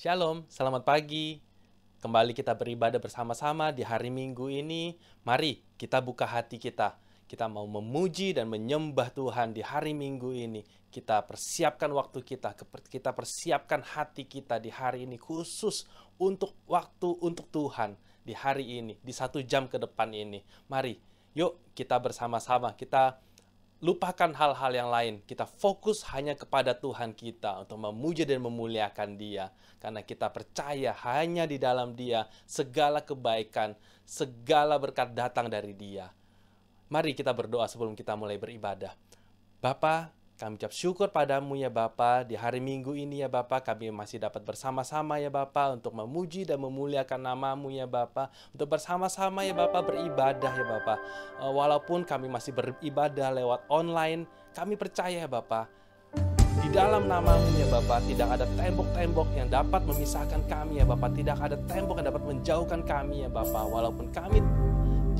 Shalom, selamat pagi. Kembali kita beribadah bersama-sama di hari Minggu ini. Mari kita buka hati kita. Kita mau memuji dan menyembah Tuhan di hari Minggu ini. Kita persiapkan waktu kita, kita persiapkan hati kita di hari ini khusus untuk waktu untuk Tuhan di hari ini, di 1 jam ke depan ini. Mari, yuk kita bersama-sama, kita lupakan hal-hal yang lain. Kita fokus hanya kepada Tuhan kita untuk memuji dan memuliakan Dia. Karena kita percaya hanya di dalam Dia segala kebaikan, segala berkat datang dari Dia. Mari kita berdoa sebelum kita mulai beribadah. Bapa, kami ucap syukur padamu ya Bapa. Di hari Minggu ini ya Bapa, kami masih dapat bersama-sama ya Bapa untuk memuji dan memuliakan nama-Mu ya Bapa. Untuk bersama-sama ya Bapa beribadah ya Bapa. Walaupun kami masih beribadah lewat online, kami percaya ya Bapa, di dalam nama-Mu ya Bapa tidak ada tembok-tembok yang dapat memisahkan kami ya Bapa. Tidak ada tembok yang dapat menjauhkan kami ya Bapa. Walaupun kami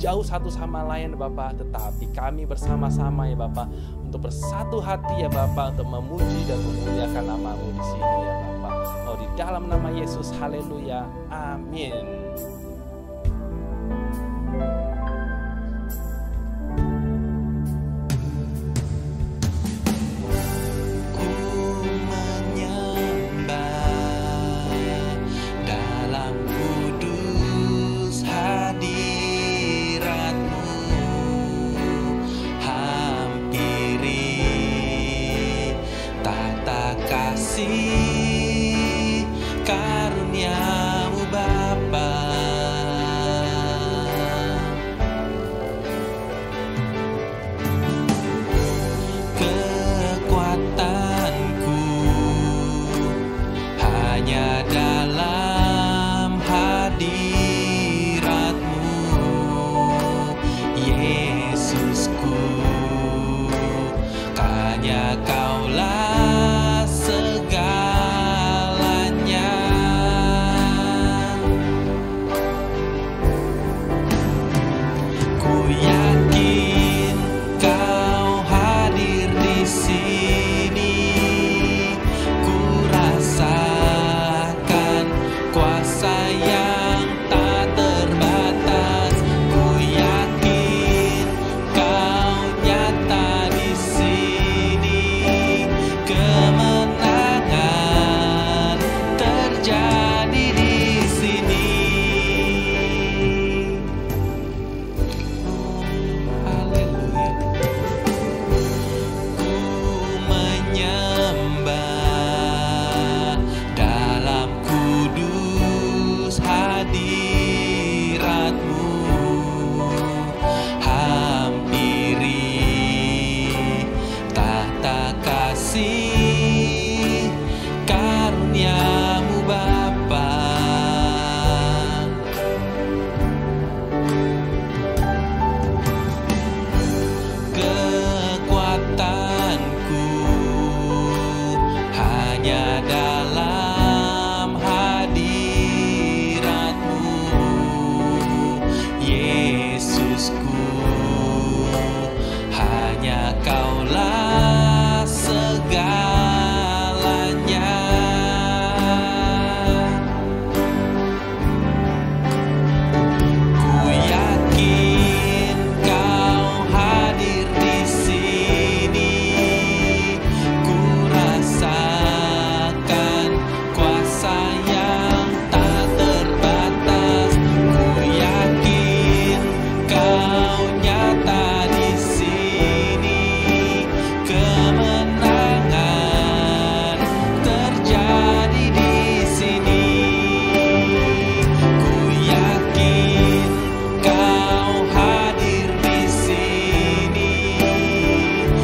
jauh satu sama lain Bapa, tetapi kami bersama-sama ya Bapa untuk bersatu hati ya Bapa untuk memuji dan memuliakan nama-Mu di sini ya Bapa. Oh, di dalam nama Yesus, haleluya, amin. Karunia-Mu Bapa, kekuatanku hanya dalam hadirat-Mu, Yesusku, hanya Kaulah segalanya. Ku yakin Kau hadir di sini. Ku rasakan kuasa yang tak terbatas. Ku yakin Kau nyata di sini. Kemenangan terjadi di sini. Haleluya. Ku menyembah dalam kudus hadirat-Mu. Hampiri tahta kasih karunia-Mu Bapa. Kekuatanku hanya dalam hadirat-Mu, Yesusku, hanya Kaulah segalanya. Ku yakin Kau hadir di sini. Ku rasakan kuasa yang tak terbatas. Ku yakin Kau nyata di sini. Kemenangan terjadi di sini. Ku yakin Kau hadir di sini.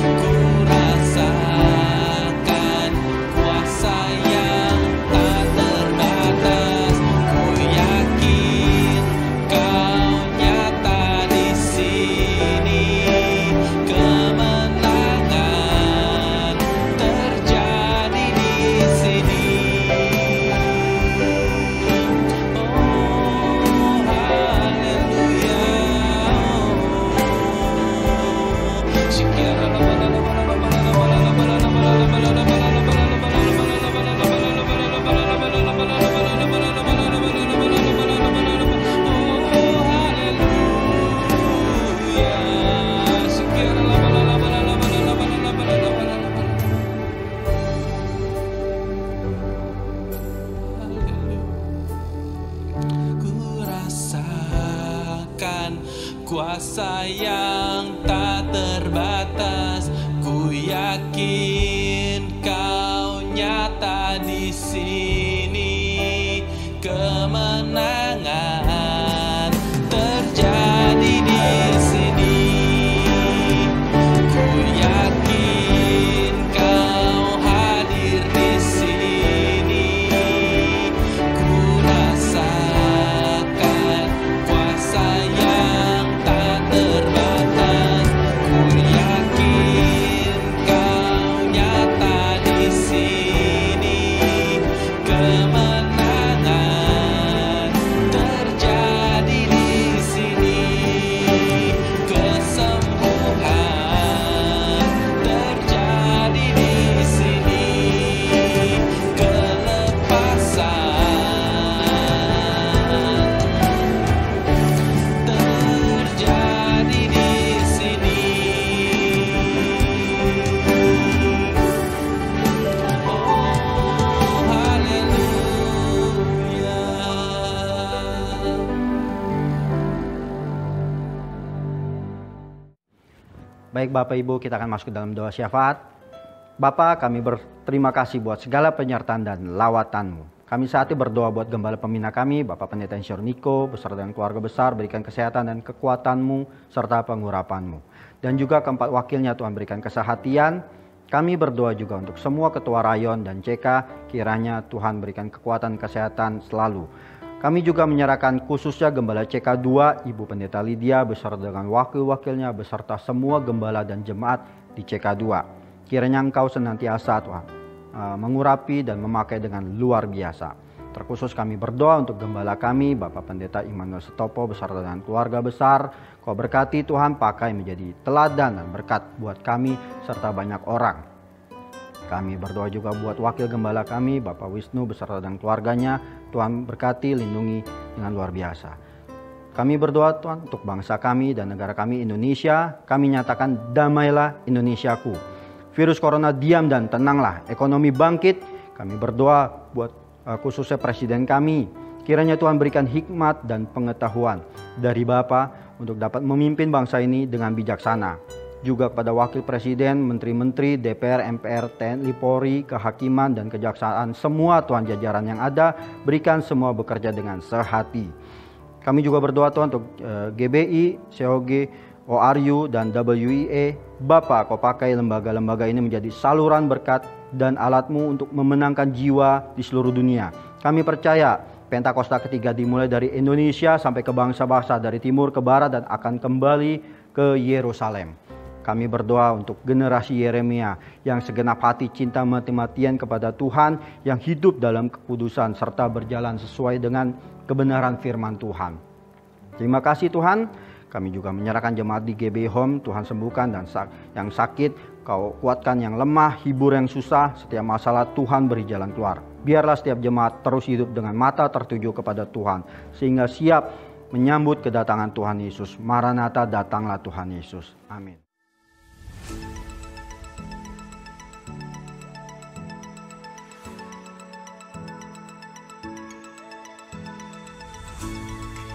Ku rasakan kuasa yang tak terbatas. Ku yakin Kau nyata di sini. Kemenangan terjadi di sini. Oh, haleluya. yakin Kau nyata di sini, kemenangan terjadi di sini. Ku yakin Kau hadir di sini, ku rasakan kuasa yang tak terbatas. Ku yakin Kau nyata di sini, kemenangan terjadi di sini, kesembuhan terjadi di sini, kelepasan terjadi di sini. Oh, haleluya. Baik Bapak Ibu, kita akan masuk ke dalam doa syafaat. Bapa, kami berterima kasih buat segala penyertaan dan lawatan-Mu. Kami saat ini berdoa buat gembala pembina kami, Bapak Pendeta Insinyur Niko, beserta dengan keluarga besar, berikan kesehatan dan kekuatan-Mu, serta pengurapan-Mu. Dan juga keempat wakilnya Tuhan berikan kesehatian. Kami berdoa juga untuk semua ketua rayon dan CK, kiranya Tuhan berikan kekuatan kesehatan selalu. Kami juga menyerahkan khususnya Gembala CK2, Ibu Pendeta Lydia beserta dengan wakil-wakilnya beserta semua gembala dan jemaat di CK2. Kiranya Engkau senantiasa Tuhan mengurapi dan memakai dengan luar biasa. Terkhusus kami berdoa untuk gembala kami, Bapak Pendeta Immanuel Setopo beserta dengan keluarga besar. Kau berkati Tuhan, pakai menjadi teladan dan berkat buat kami serta banyak orang. Kami berdoa juga buat wakil gembala kami, Bapak Wisnu beserta dengan keluarganya. Tuhan berkati, lindungi dengan luar biasa. Kami berdoa Tuhan untuk bangsa kami dan negara kami Indonesia. Kami nyatakan damailah Indonesiaku. Virus corona diam dan tenanglah. Ekonomi bangkit. Kami berdoa buat khususnya presiden kami. Kiranya Tuhan berikan hikmat dan pengetahuan dari Bapa untuk dapat memimpin bangsa ini dengan bijaksana. Juga kepada wakil presiden, menteri-menteri, DPR, MPR, TNI, Polri, kehakiman dan kejaksaan, semua Tuhan jajaran yang ada, berikan semua bekerja dengan sehati. Kami juga berdoa Tuhan untuk GBI, COG, ORU, dan WIE. Bapa, Kau pakai lembaga-lembaga ini menjadi saluran berkat dan alat-Mu untuk memenangkan jiwa di seluruh dunia. Kami percaya Pentakosta ketiga dimulai dari Indonesia sampai ke bangsa-bangsa dari timur ke barat dan akan kembali ke Yerusalem. Kami berdoa untuk generasi Yeremia yang segenap hati cinta mati-matian kepada Tuhan, yang hidup dalam kekudusan serta berjalan sesuai dengan kebenaran firman Tuhan. Terima kasih Tuhan. Kami juga menyerahkan jemaat di GB Home, Tuhan sembuhkan, dan yang sakit Kau kuatkan, yang lemah, hibur yang susah, setiap masalah Tuhan beri jalan keluar. Biarlah setiap jemaat terus hidup dengan mata tertuju kepada Tuhan, sehingga siap menyambut kedatangan Tuhan Yesus. Maranatha, datanglah Tuhan Yesus. Amin.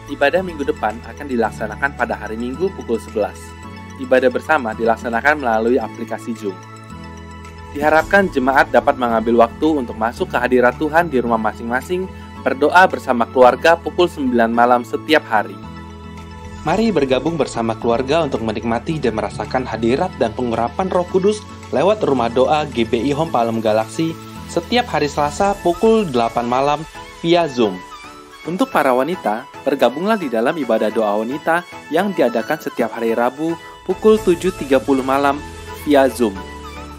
Ibadah minggu depan akan dilaksanakan pada hari Minggu pukul 11. Ibadah bersama dilaksanakan melalui aplikasi Zoom. Diharapkan jemaat dapat mengambil waktu untuk masuk ke hadirat Tuhan di rumah masing-masing, berdoa bersama keluarga pukul 9 malam setiap hari. Mari bergabung bersama keluarga untuk menikmati dan merasakan hadirat dan pengurapan Roh Kudus lewat rumah doa GBI Home Palem Galaksi setiap hari Selasa pukul 8 malam via Zoom. Untuk para wanita, bergabunglah di dalam ibadah doa wanita yang diadakan setiap hari Rabu pukul 7.30 malam via Zoom.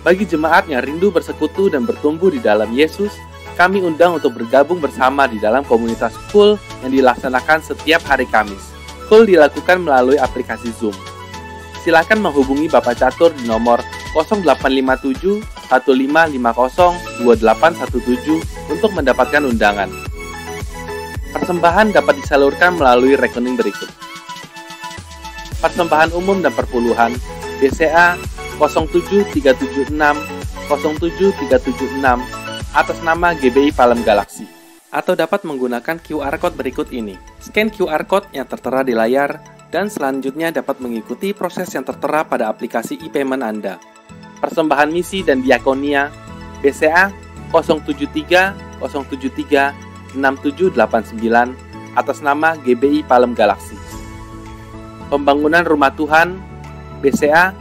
Bagi jemaat yang rindu bersekutu dan bertumbuh di dalam Yesus, kami undang untuk bergabung bersama di dalam komunitas Kul yang dilaksanakan setiap hari Kamis. Kul dilakukan melalui aplikasi Zoom. Silakan menghubungi Bapak Catur di nomor 0857 1550 2817 untuk mendapatkan undangan. Persembahan dapat disalurkan melalui rekening berikut. Persembahan umum dan perpuluhan BCA 07376 07376 atas nama GBI Palem Galaksi. Atau dapat menggunakan QR Code berikut ini. Scan QR Code yang tertera di layar dan selanjutnya dapat mengikuti proses yang tertera pada aplikasi e-payment Anda. persembahan misi dan diakonia BCA 073 073 6789 atas nama GBI Palem Galaksi. Pembangunan Rumah Tuhan BCA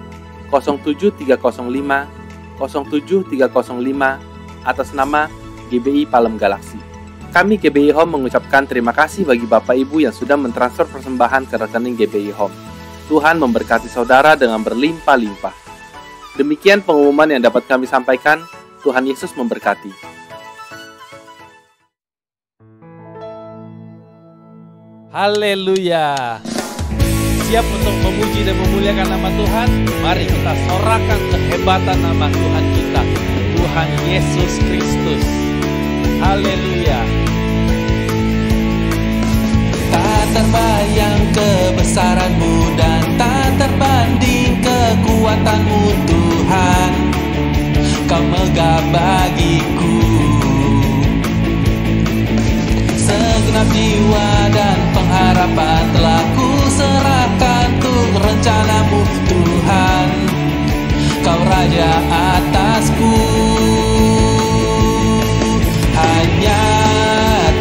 07305 07305 atas nama GBI Palem Galaksi. Kami GBI Home mengucapkan terima kasih bagi Bapak Ibu yang sudah mentransfer persembahan ke rekening GBI Home. Tuhan memberkati saudara dengan berlimpah-limpah. Demikian pengumuman yang dapat kami sampaikan. Tuhan Yesus memberkati. Haleluya. Siap untuk memuji dan memuliakan nama Tuhan? Mari kita sorakan kehebatan nama Tuhan kita, Tuhan Yesus Kristus. Haleluya. Tak terbayang kebesaran-Mu dan tak terbanding kekuatan-Mu Tuhan. Kau megah bagiku. Segenap jiwa dan pengharapan telah ku serahkan untuk rencana-Mu Tuhan. Kau Raja atasku. Hanya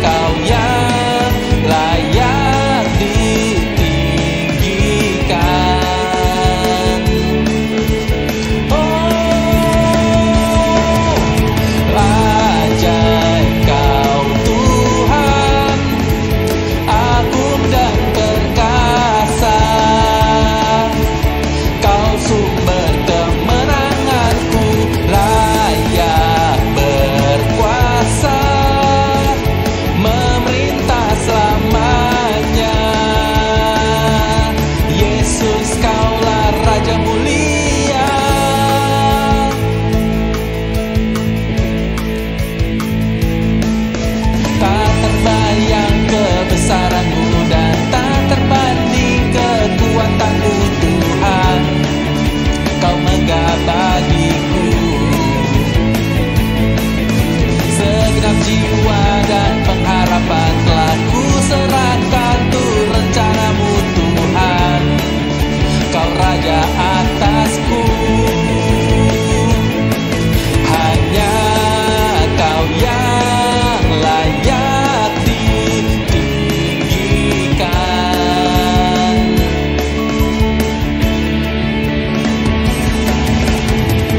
Kau yang layak ditinggikan. Oh, ajaib Kau Tuhan, agung dan perkasa. Kau sumber kemenanganku, layak berkuasa, memerintah selamanya. Yesus, Kaulah Raja mulia. Tak terbayang kebesaran-Mu dan tak terbanding kekuatan-Mu Tuhan. Kau megah bagiku. Segenap jiwa dan pengharapan telah ku serahkan untuk rencana-Mu Tuhan. Kau Raja atasku. Hanya Kau yang layak ditinggikan.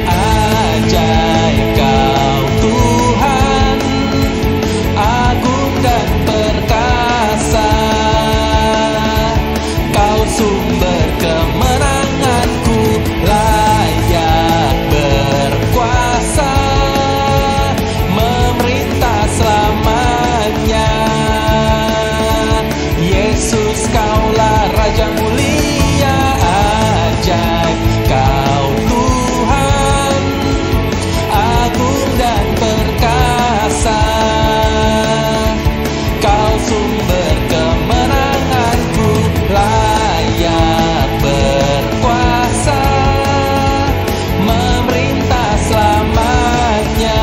Ajaib Kau Tuhan, agung dan perkasa. Kau sumber kemenanganku, layak berkuasa, memerintah selamanya. Yesus, Kaulah Raja mulia. Ajaib Kau Tuhan, agung dan perkasa. Kau sumber kemenanganku, layak berkuasa, memerintah selamanya.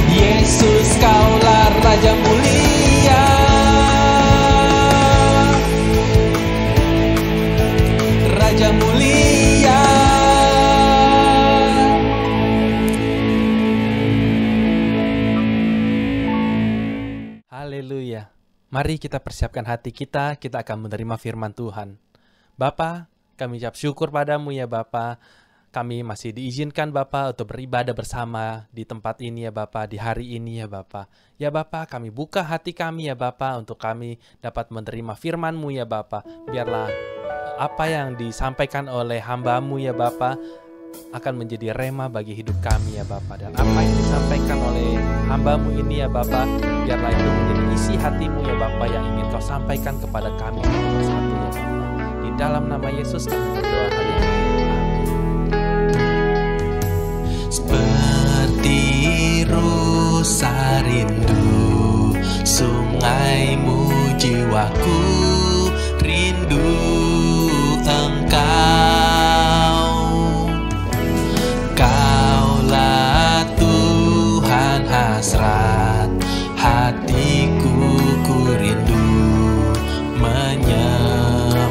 Yesus, Kaulah Raja mulia. Raja mulia. Haleluya. Mari kita persiapkan hati kita akan menerima firman Tuhan. Bapa, kami ucap syukur padamu ya Bapa. Kami masih diizinkan Bapa untuk beribadah bersama di tempat ini ya Bapa, di hari ini ya Bapa. Ya Bapa, kami buka hati kami ya Bapa untuk kami dapat menerima firman-Mu ya Bapa. Biarlah apa yang disampaikan oleh hamba-Mu ya Bapa akan menjadi rema bagi hidup kami ya Bapa. Dan apa yang disampaikan oleh hamba-Mu ini ya Bapa, biarlah itu menjadi isi hati-Mu ya Bapa yang ingin Kau sampaikan kepada kami satu ya Bapa. Di dalam nama Yesus kami berdoa. Haleluya. Seperti rusa rindu sungaimu, jiwaku rindu Engkau. Kaulah Tuhan hasrat hatiku, ku rindu menyembah-Mu.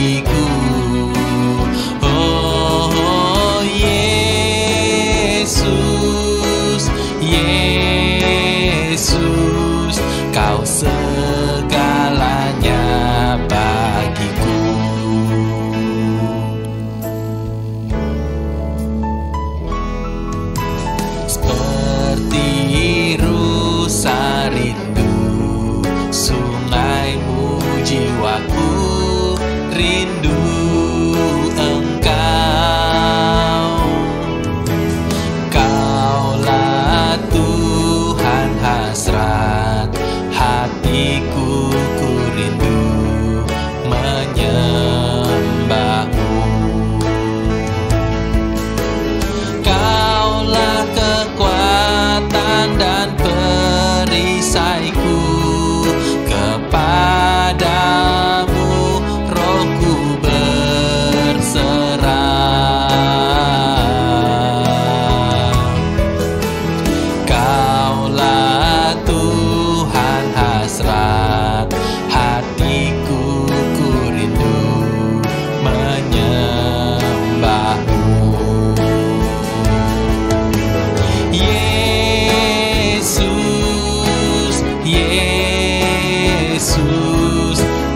bagiku. Oh Yesus, Yesus, Kau segalanya bagiku. Seperti rusa rindu sungaimu, jiwaku rindu Engkau. Kaulah Tuhan hasrat hatiku, ku rindu menyembah-Mu. Kaulah kekuatan dan perisaiku, kepadamu rohku berserah. Kaulah Tuhan hasrat hatiku, ku rindu menyembah-Mu. Yesus, Yesus,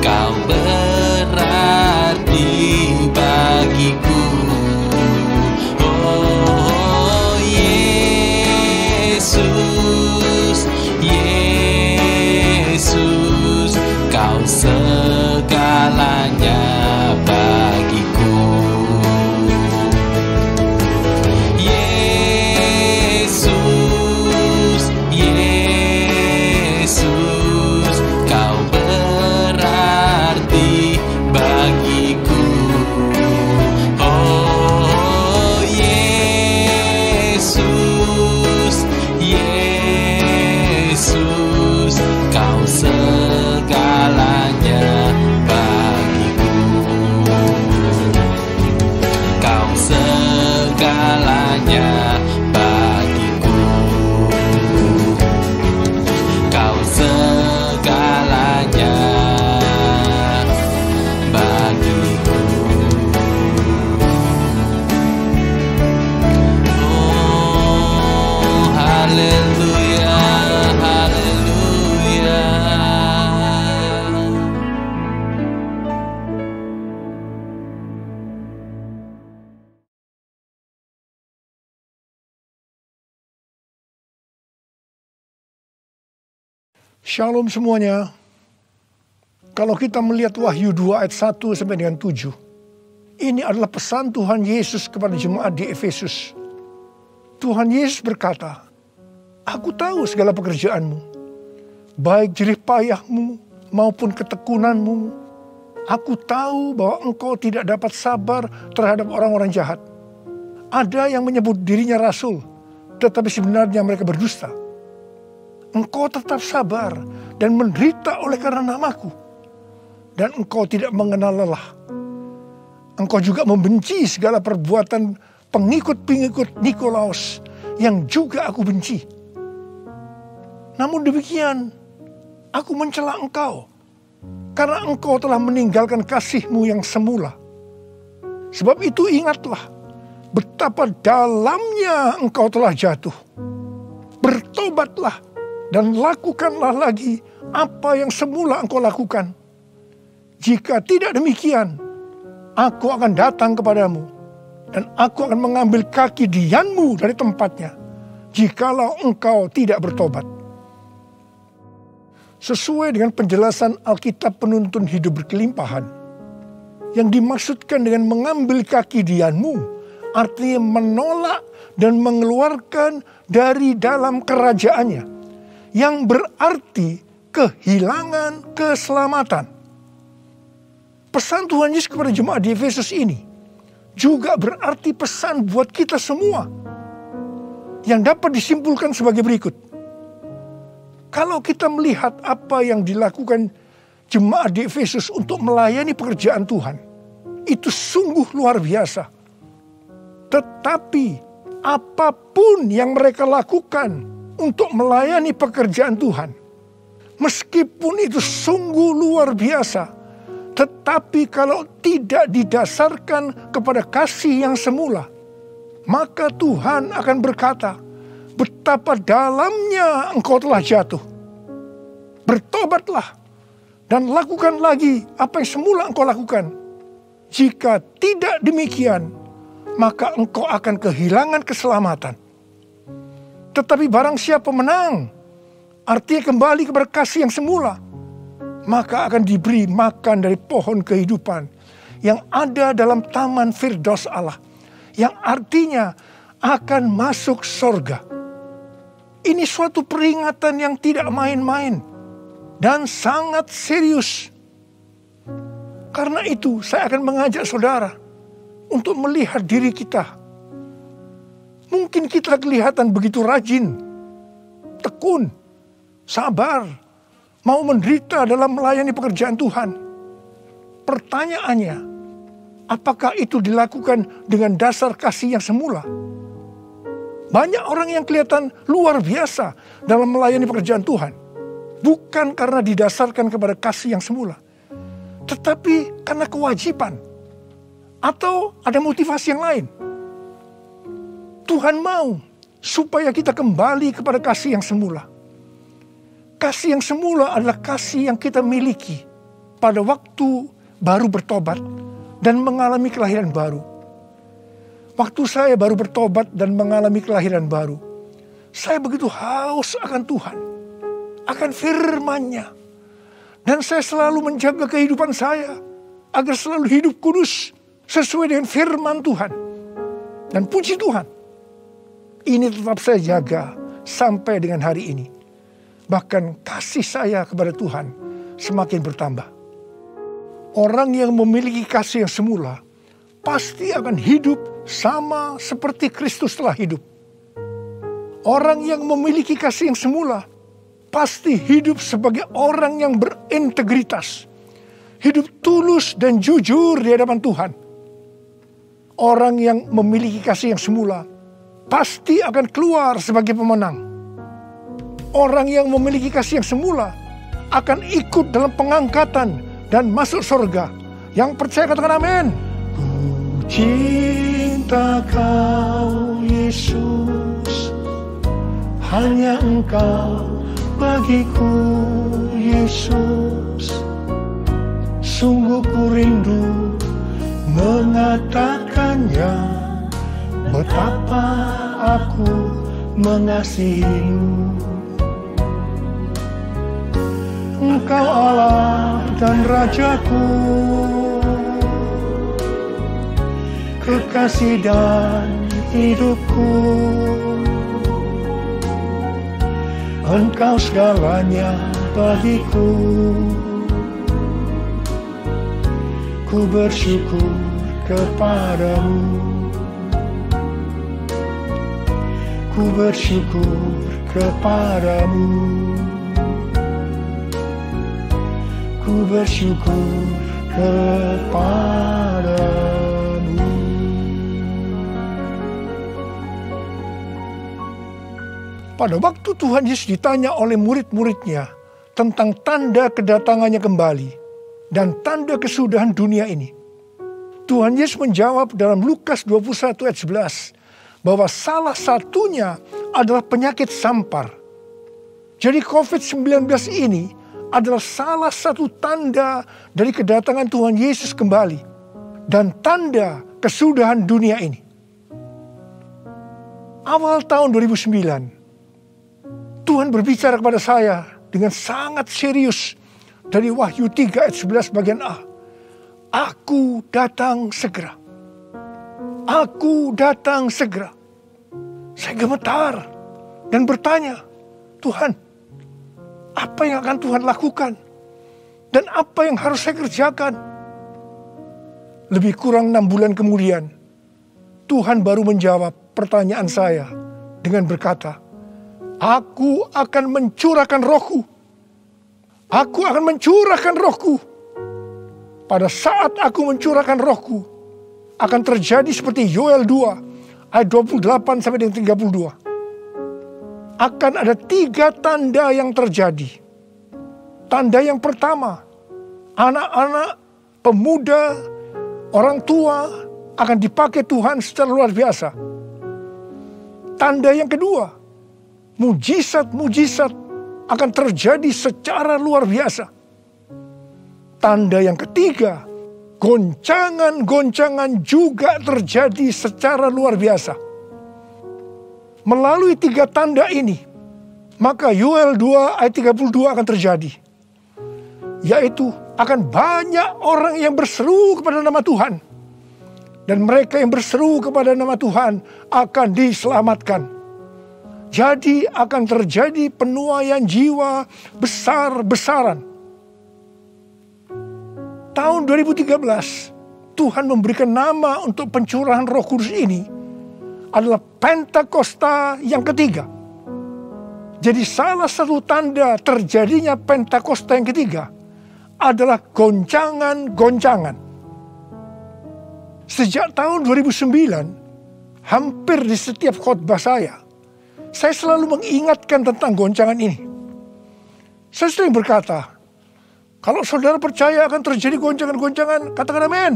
Kau berarti bagiku. Oh Yesus, Yesus, Kau segalanya bagiku. Yesus, Yesus, Kau berarti bagiku. Oh Yesus, Yesus, Kau segalanya bagiku. Kau segalanya bagiku. Kau segalanya bagiku. Oh, haleluya, haleluya. Shalom semuanya. Kalau kita melihat Wahyu 2 ayat 1 sampai dengan 7, ini adalah pesan Tuhan Yesus kepada jemaat di Efesus. Tuhan Yesus berkata, Aku tahu segala pekerjaanmu, baik jerih payahmu maupun ketekunanmu. Aku tahu bahwa engkau tidak dapat sabar terhadap orang-orang jahat. Ada yang menyebut dirinya rasul, tetapi sebenarnya mereka berdusta. Engkau tetap sabar dan menderita oleh karena namaku, dan engkau tidak mengenal lelah. Engkau juga membenci segala perbuatan pengikut-pengikut Nikolaus yang juga aku benci. Namun demikian, aku mencela engkau, karena engkau telah meninggalkan kasihmu yang semula. Sebab itu ingatlah betapa dalamnya engkau telah jatuh. Bertobatlah dan lakukanlah lagi apa yang semula engkau lakukan. Jika tidak demikian, aku akan datang kepadamu, dan aku akan mengambil kaki dianmu dari tempatnya, jikalau engkau tidak bertobat. Sesuai dengan penjelasan Alkitab penuntun hidup berkelimpahan, yang dimaksudkan dengan mengambil kaki dianmu, artinya menolak dan mengeluarkan dari dalam kerajaannya, yang berarti kehilangan keselamatan. Pesan Tuhan Yesus kepada jemaat di Efesus ini juga berarti pesan buat kita semua, yang dapat disimpulkan sebagai berikut. Kalau kita melihat apa yang dilakukan jemaat di Efesus untuk melayani pekerjaan Tuhan, itu sungguh luar biasa. Tetapi apapun yang mereka lakukan untuk melayani pekerjaan Tuhan, meskipun itu sungguh luar biasa, Tetapi kalau tidak didasarkan kepada kasih yang semula, maka Tuhan akan berkata, betapa dalamnya engkau telah jatuh. Bertobatlah dan lakukan lagi apa yang semula engkau lakukan. Jika tidak demikian, maka engkau akan kehilangan keselamatan. Tetapi barang siapa menang, artinya kembali kepada kasih yang semula, maka akan diberi makan dari pohon kehidupan yang ada dalam taman Firdaus Allah, yang artinya akan masuk sorga. Ini suatu peringatan yang tidak main-main dan sangat serius. Karena itu saya akan mengajak saudara untuk melihat diri kita. Mungkin kita kelihatan begitu rajin, tekun, sabar, mau menderita dalam melayani pekerjaan Tuhan. Pertanyaannya, apakah itu dilakukan dengan dasar kasih yang semula? Banyak orang yang kelihatan luar biasa dalam melayani pekerjaan Tuhan, bukan karena didasarkan kepada kasih yang semula, tetapi karena kewajiban atau ada motivasi yang lain. Tuhan mau supaya kita kembali kepada kasih yang semula. Kasih yang semula adalah kasih yang kita miliki pada waktu baru bertobat dan mengalami kelahiran baru. Waktu saya baru bertobat dan mengalami kelahiran baru, saya begitu haus akan Tuhan, akan firman-Nya. Dan saya selalu menjaga kehidupan saya agar selalu hidup kudus sesuai dengan firman Tuhan. Dan puji Tuhan, ini tetap saya jaga sampai dengan hari ini. Bahkan kasih saya kepada Tuhan semakin bertambah. Orang yang memiliki kasih yang semula pasti akan hidup sama seperti Kristus telah hidup. Orang yang memiliki kasih yang semula pasti hidup sebagai orang yang berintegritas. Hidup tulus dan jujur di hadapan Tuhan. Orang yang memiliki kasih yang semula pasti akan keluar sebagai pemenang. Orang yang memiliki kasih yang semula akan ikut dalam pengangkatan dan masuk surga. Yang percaya katakan amin. Ku cinta Kau Yesus, hanya Engkau bagiku Yesus. Sungguh ku rindu mengatakannya, betapa aku mengasihimu. Engkau Allah dan Rajaku, kekasih dan hidupku. Engkau segalanya bagiku. Ku bersyukur kepadamu. Ku bersyukur kepadamu. Ku bersyukur kepadamu. Pada waktu Tuhan Yesus ditanya oleh murid-muridnya tentang tanda kedatangannya kembali dan tanda kesudahan dunia ini, Tuhan Yesus menjawab dalam Lukas 21 ayat 11 bahwa salah satunya adalah penyakit sampar. Jadi COVID-19 ini adalah salah satu tanda dari kedatangan Tuhan Yesus kembali dan tanda kesudahan dunia ini. Awal tahun 2009, Tuhan berbicara kepada saya dengan sangat serius dari Wahyu 3 ayat 11 bagian A. Aku datang segera. Aku datang segera. Saya gemetar dan bertanya, Tuhan, apa yang akan Tuhan lakukan? Dan apa yang harus saya kerjakan? Lebih kurang 6 bulan kemudian, Tuhan baru menjawab pertanyaan saya dengan berkata, Aku akan mencurahkan rohku. Aku akan mencurahkan rohku. Pada saat aku mencurahkan rohku, akan terjadi seperti Yoel 2, ayat 28 sampai dengan 32. Akan ada 3 tanda yang terjadi. Tanda yang pertama, anak-anak pemuda, orang tua akan dipakai Tuhan secara luar biasa. Tanda yang kedua, mujizat-mujizat akan terjadi secara luar biasa. Tanda yang ketiga, goncangan-goncangan juga terjadi secara luar biasa. Melalui 3 tanda ini, maka Yoel 2 ayat 32 akan terjadi. Yaitu akan banyak orang yang berseru kepada nama Tuhan. Dan mereka yang berseru kepada nama Tuhan akan diselamatkan. Jadi akan terjadi penuaian jiwa besar-besaran. Tahun 2013, Tuhan memberikan nama untuk pencurahan Roh Kudus ini adalah Pentakosta yang ketiga. Jadi salah satu tanda terjadinya Pentakosta yang ketiga adalah goncangan-goncangan. Sejak tahun 2009, hampir di setiap khotbah saya selalu mengingatkan tentang goncangan ini. Saya sering berkata, kalau saudara percaya akan terjadi goncangan-goncangan, katakan amin.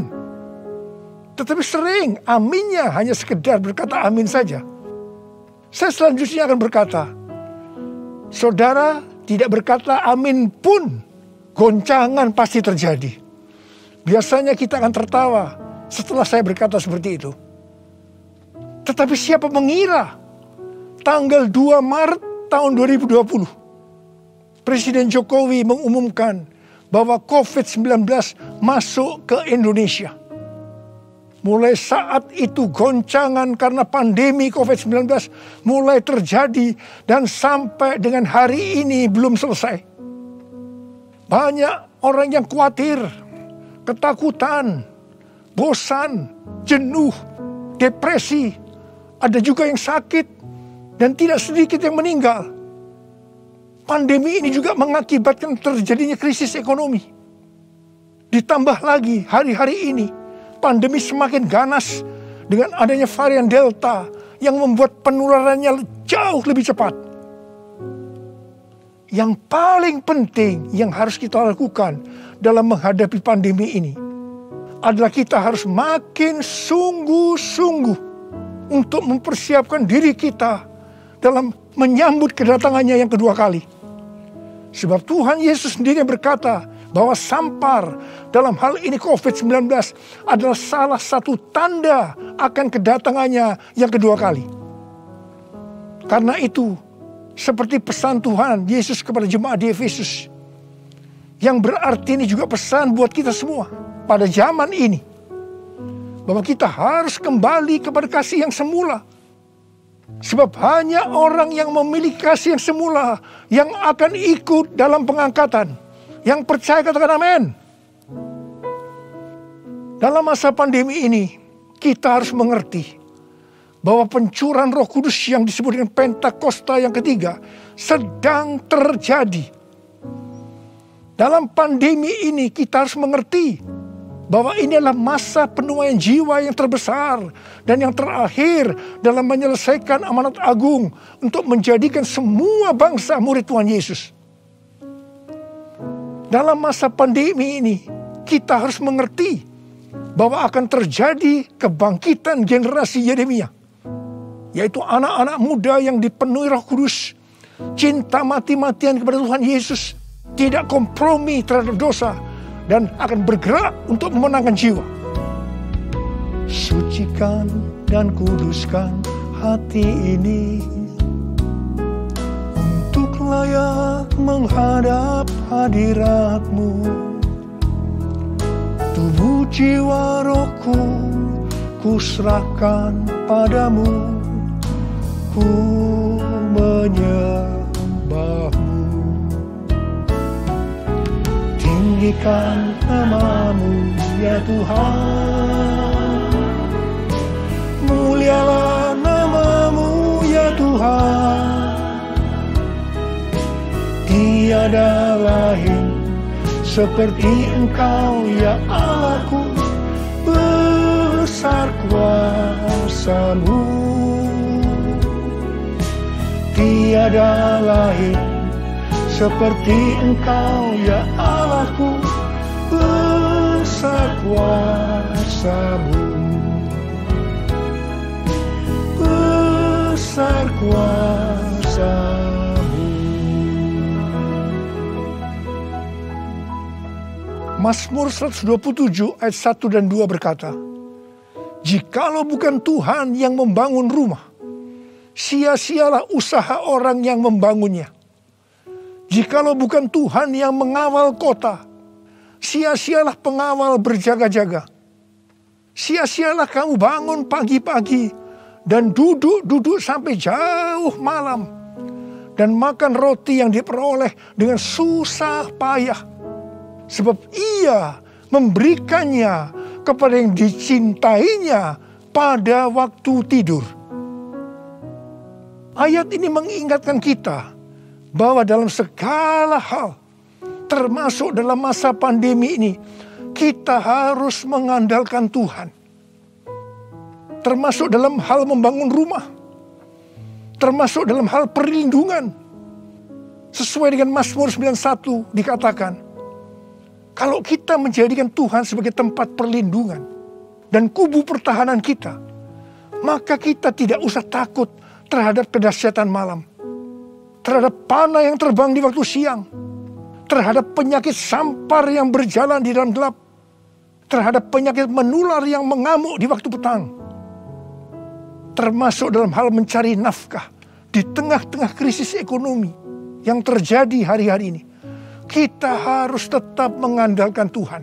Tetapi sering aminnya hanya sekedar berkata amin saja. Saya selanjutnya akan berkata, saudara tidak berkata amin pun, goncangan pasti terjadi. Biasanya kita akan tertawa setelah saya berkata seperti itu. Tetapi siapa mengira tanggal 2 Maret tahun 2020, Presiden Jokowi mengumumkan bahwa COVID-19 masuk ke Indonesia. Mulai saat itu goncangan karena pandemi COVID-19 mulai terjadi dan sampai dengan hari ini belum selesai. Banyak orang yang khawatir, ketakutan, bosan, jenuh, depresi. Ada juga yang sakit dan tidak sedikit yang meninggal. Pandemi ini juga mengakibatkan terjadinya krisis ekonomi. Ditambah lagi hari-hari ini pandemi semakin ganas dengan adanya varian Delta yang membuat penularannya jauh lebih cepat. Yang paling penting yang harus kita lakukan dalam menghadapi pandemi ini adalah kita harus makin sungguh-sungguh untuk mempersiapkan diri kita dalam menyambut kedatangannya yang kedua kali. Sebab Tuhan Yesus sendiri berkata bahwa sampar dalam hal ini COVID-19 adalah salah satu tanda akan kedatangannya yang kedua kali. Karena itu, seperti pesan Tuhan Yesus kepada jemaat di Efesus, yang berarti ini juga pesan buat kita semua pada zaman ini, bahwa kita harus kembali kepada kasih yang semula. Sebab hanya orang yang memiliki kasih yang semula yang akan ikut dalam pengangkatan. Yang percaya katakan amin. Dalam masa pandemi ini, kita harus mengerti bahwa pencurahan Roh Kudus yang disebut dengan Pentakosta yang ketiga sedang terjadi. Dalam pandemi ini kita harus mengerti bahwa ini adalah masa penuaian jiwa yang terbesar dan yang terakhir dalam menyelesaikan amanat agung untuk menjadikan semua bangsa murid Tuhan Yesus. Dalam masa pandemi ini kita harus mengerti bahwa akan terjadi kebangkitan generasi Yeremia, yaitu anak-anak muda yang dipenuhi Roh Kudus, cinta mati-matian kepada Tuhan Yesus, tidak kompromi terhadap dosa, dan akan bergerak untuk memenangkan jiwa. Sucikan dan kuduskan hati ini untuk layak menghadap hadirat-Mu. Tubuh jiwa rohku kuserahkan padamu, ku menyembah-Mu. Tinggikan nama-Mu ya Tuhan, mulialah nama-Mu ya Tuhan. Tiada lain seperti Engkau ya Allahku, besar kuasa-Mu. Tiada lain seperti Engkau ya Allahku, besar besar kuasa-Mu, besar kuasa-Mu. Mazmur 127 ayat 1 dan 2 berkata, jikalau bukan Tuhan yang membangun rumah, sia-sialah usaha orang yang membangunnya. Jikalau bukan Tuhan yang mengawal kota, sia-sialah pengawal berjaga-jaga. Sia-sialah kamu bangun pagi-pagi dan duduk-duduk sampai jauh malam, dan makan roti yang diperoleh dengan susah payah. Sebab Ia memberikannya kepada yang dicintainya pada waktu tidur. Ayat ini mengingatkan kita bahwa dalam segala hal, termasuk dalam masa pandemi ini, kita harus mengandalkan Tuhan. Termasuk dalam hal membangun rumah, termasuk dalam hal perlindungan. Sesuai dengan Mazmur 91 dikatakan, kalau kita menjadikan Tuhan sebagai tempat perlindungan dan kubu pertahanan kita, maka kita tidak usah takut terhadap kedahsyatan malam, terhadap panah yang terbang di waktu siang, terhadap penyakit sampar yang berjalan di dalam gelap, terhadap penyakit menular yang mengamuk di waktu petang, termasuk dalam hal mencari nafkah di tengah-tengah krisis ekonomi yang terjadi hari-hari ini. Kita harus tetap mengandalkan Tuhan.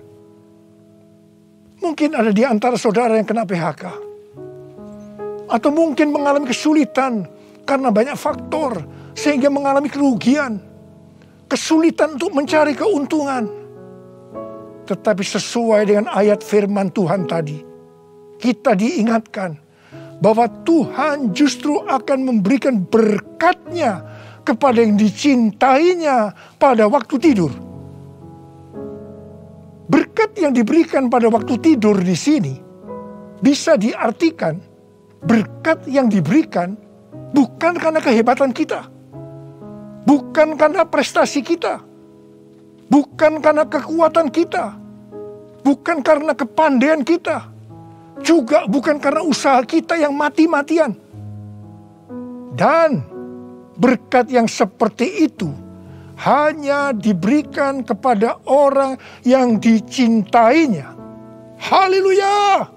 Mungkin ada di antara saudara yang kena PHK, atau mungkin mengalami kesulitan karena banyak faktor sehingga mengalami kerugian, kesulitan untuk mencari keuntungan. Tetapi sesuai dengan ayat firman Tuhan tadi, kita diingatkan bahwa Tuhan justru akan memberikan berkat-Nya kepada yang dicintainya pada waktu tidur. Berkat yang diberikan pada waktu tidur di sini bisa diartikan berkat yang diberikan bukan karena kehebatan kita, bukan karena prestasi kita, bukan karena kekuatan kita, bukan karena kepandaian kita, juga bukan karena usaha kita yang mati-matian. Dan berkat yang seperti itu hanya diberikan kepada orang yang dicintainya. Haleluya!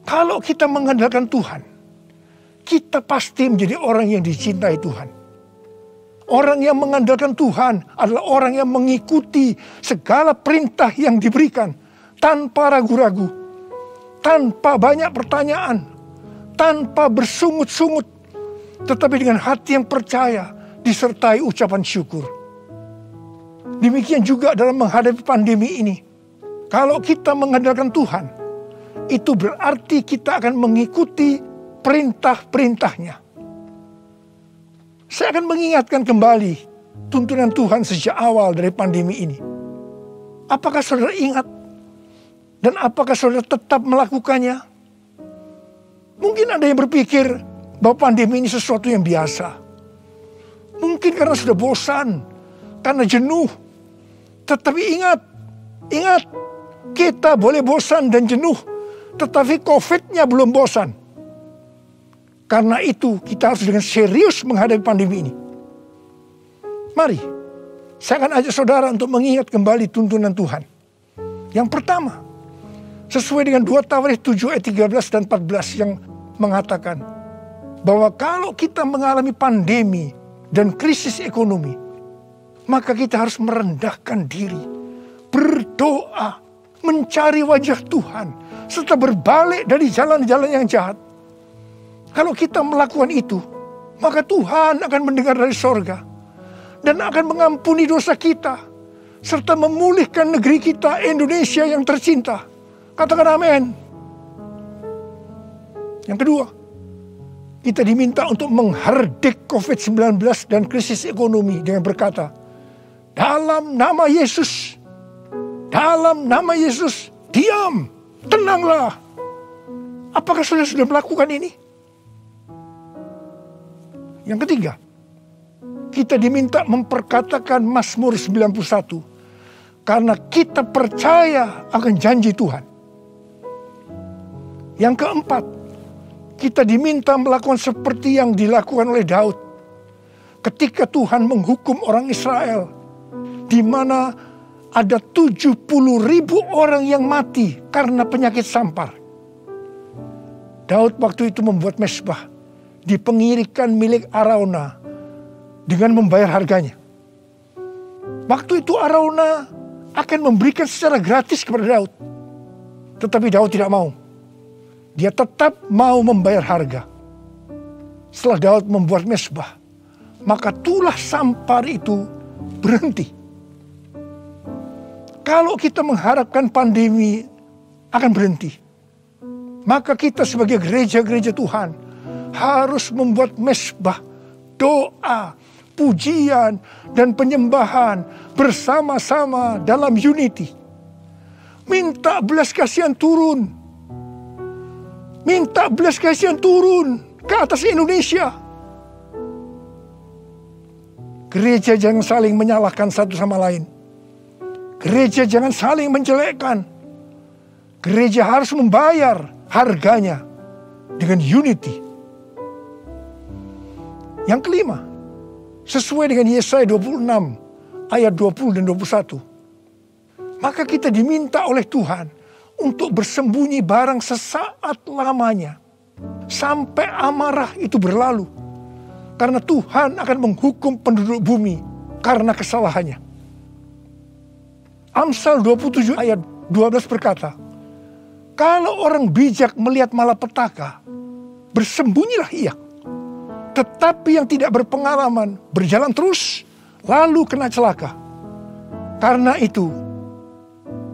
Kalau kita mengandalkan Tuhan, kita pasti menjadi orang yang dicintai Tuhan. Orang yang mengandalkan Tuhan adalah orang yang mengikuti segala perintah yang diberikan tanpa ragu-ragu, tanpa banyak pertanyaan, tanpa bersungut-sungut, tetapi dengan hati yang percaya disertai ucapan syukur. Demikian juga dalam menghadapi pandemi ini. Kalau kita mengandalkan Tuhan, itu berarti kita akan mengikuti perintah-perintahnya. Saya akan mengingatkan kembali tuntunan Tuhan sejak awal dari pandemi ini. Apakah saudara ingat? Dan apakah saudara tetap melakukannya? Mungkin ada yang berpikir bahwa pandemi ini sesuatu yang biasa. Mungkin karena sudah bosan, karena jenuh. Tetapi ingat, kita boleh bosan dan jenuh, tetapi COVID-nya belum bosan. Karena itu kita harus dengan serius menghadapi pandemi ini. Mari, saya akan ajak saudara untuk mengingat kembali tuntunan Tuhan. Yang pertama, sesuai dengan 2 Tawarikh 7 ayat 13 dan 14 yang mengatakan bahwa kalau kita mengalami pandemi dan krisis ekonomi, maka kita harus merendahkan diri, berdoa, mencari wajah Tuhan, serta berbalik dari jalan-jalan yang jahat. Kalau kita melakukan itu, maka Tuhan akan mendengar dari sorga dan akan mengampuni dosa kita, serta memulihkan negeri kita, Indonesia yang tercinta. Katakan amin. Yang kedua, kita diminta untuk menghardik COVID-19 dan krisis ekonomi dengan berkata, dalam nama Yesus, diam, tenanglah. Apakah saudara sudah melakukan ini? Yang ketiga, kita diminta memperkatakan Mazmur 91. Karena kita percaya akan janji Tuhan. Yang keempat, kita diminta melakukan seperti yang dilakukan oleh Daud. Ketika Tuhan menghukum orang Israel, di mana ada 70.000 orang yang mati karena penyakit sampar. Daud waktu itu membuat mezbah di pengirikan milik Arauna dengan membayar harganya. Waktu itu Arauna akan memberikan secara gratis kepada Daud. Tetapi Daud tidak mau. Dia tetap mau membayar harga. Setelah Daud membuat mezbah, maka tulah sampar itu berhenti. Kalau kita mengharapkan pandemi akan berhenti, maka kita sebagai gereja-gereja Tuhan harus membuat mezbah, doa, pujian, dan penyembahan bersama-sama dalam unity. Minta belas kasihan turun. Minta belas kasihan turun ke atas Indonesia. Gereja jangan saling menyalahkan satu sama lain. Gereja jangan saling menjelekkan. Gereja harus membayar harganya dengan unity. Yang kelima, sesuai dengan Yesaya 26 ayat 20 dan 21. Maka kita diminta oleh Tuhan untuk bersembunyi barang sesaat lamanya. Sampai amarah itu berlalu. Karena Tuhan akan menghukum penduduk bumi karena kesalahannya. Amsal 27 ayat 12 berkata, kalau orang bijak melihat malapetaka, bersembunyilah ia. Tetapi yang tidak berpengalaman berjalan terus, lalu kena celaka. Karena itu,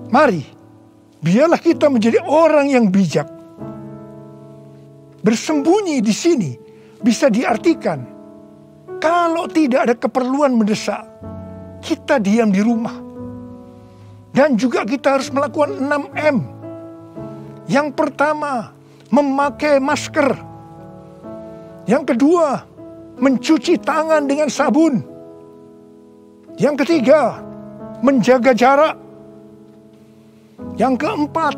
mari, biarlah kita menjadi orang yang bijak. Bersembunyi di sini bisa diartikan, kalau tidak ada keperluan mendesak, kita diam di rumah. Dan juga kita harus melakukan 6M. Yang pertama, memakai masker. Yang kedua, mencuci tangan dengan sabun. Yang ketiga, menjaga jarak. Yang keempat,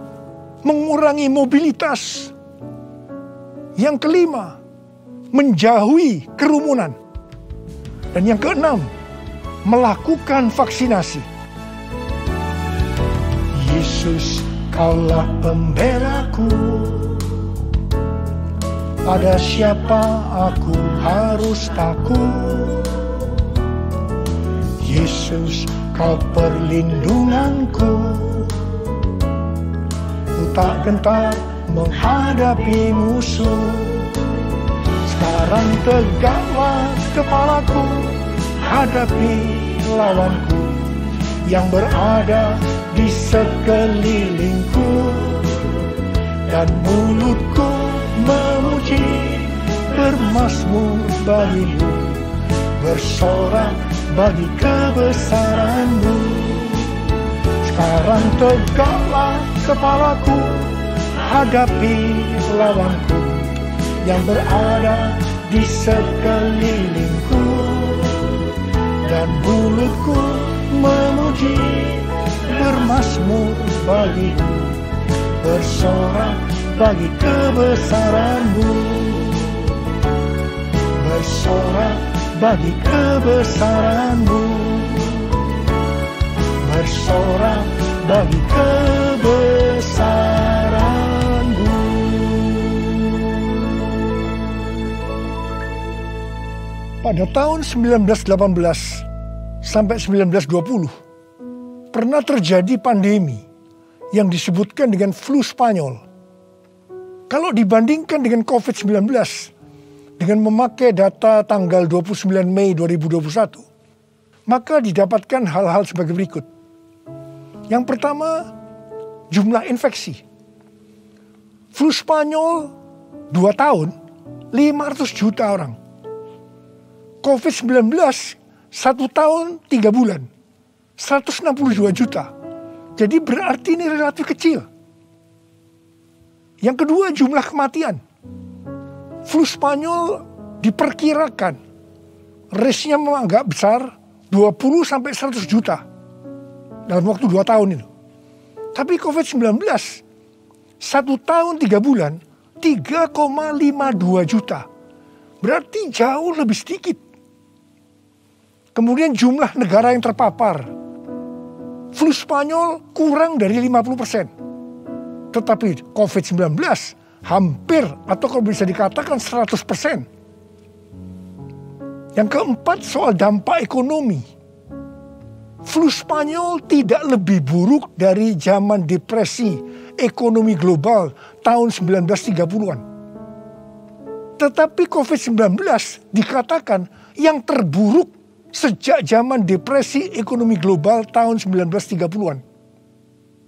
mengurangi mobilitas. Yang kelima, menjauhi kerumunan. Dan yang keenam, melakukan vaksinasi. Yesus, Kaulah pembelaku. Pada siapa aku harus takut? Yesus, Kau perlindunganku. Ku tak gentar menghadapi musuh. Sekarang tegaklah kepalaku, hadapi lawanku yang berada di sekelilingku, dan mulutku memuji, bermazmur bagimu, bersorak bagi kebesaran-Mu. Sekarang tegaklah kepalaku, hadapi lawanku yang berada di sekelilingku, dan mulutku memuji, bermazmur bagimu, bersorak bagi kebesaran-Mu, bersorak bagi kebesaran-Mu, bersorak bagi kebesaran-Mu. Pada tahun 1918 sampai 1920, pernah terjadi pandemi yang disebutkan dengan flu Spanyol. Kalau dibandingkan dengan COVID-19, dengan memakai data tanggal 29 Mei 2021, maka didapatkan hal-hal sebagai berikut. Yang pertama, jumlah infeksi. Flu Spanyol 2 tahun, 500 juta orang. COVID-19 1 tahun 3 bulan, 162 juta. Jadi berarti ini relatif kecil. Yang kedua, jumlah kematian. Flu Spanyol diperkirakan risknya memang agak besar, 20 sampai 100 juta. dalam waktu 2 tahun itu. Tapi COVID-19 1 tahun 3 bulan 3,52 juta. Berarti jauh lebih sedikit. Kemudian jumlah negara yang terpapar. Flu Spanyol kurang dari 50%. Tetapi COVID-19 hampir atau kalau bisa dikatakan 100%. Yang keempat soal dampak ekonomi. Flu Spanyol tidak lebih buruk dari zaman depresi ekonomi global tahun 1930-an. Tetapi COVID-19 dikatakan yang terburuk sejak zaman depresi ekonomi global tahun 1930-an.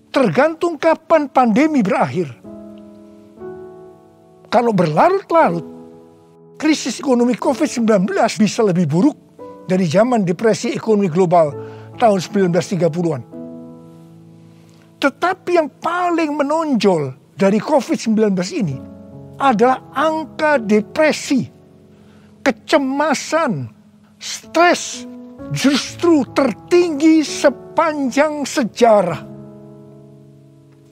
Tergantung kapan pandemi berakhir. Kalau berlarut-larut, krisis ekonomi COVID-19 bisa lebih buruk dari zaman depresi ekonomi global tahun 1930-an. Tetapi yang paling menonjol dari COVID-19 ini adalah angka depresi, kecemasan, stres justru tertinggi sepanjang sejarah.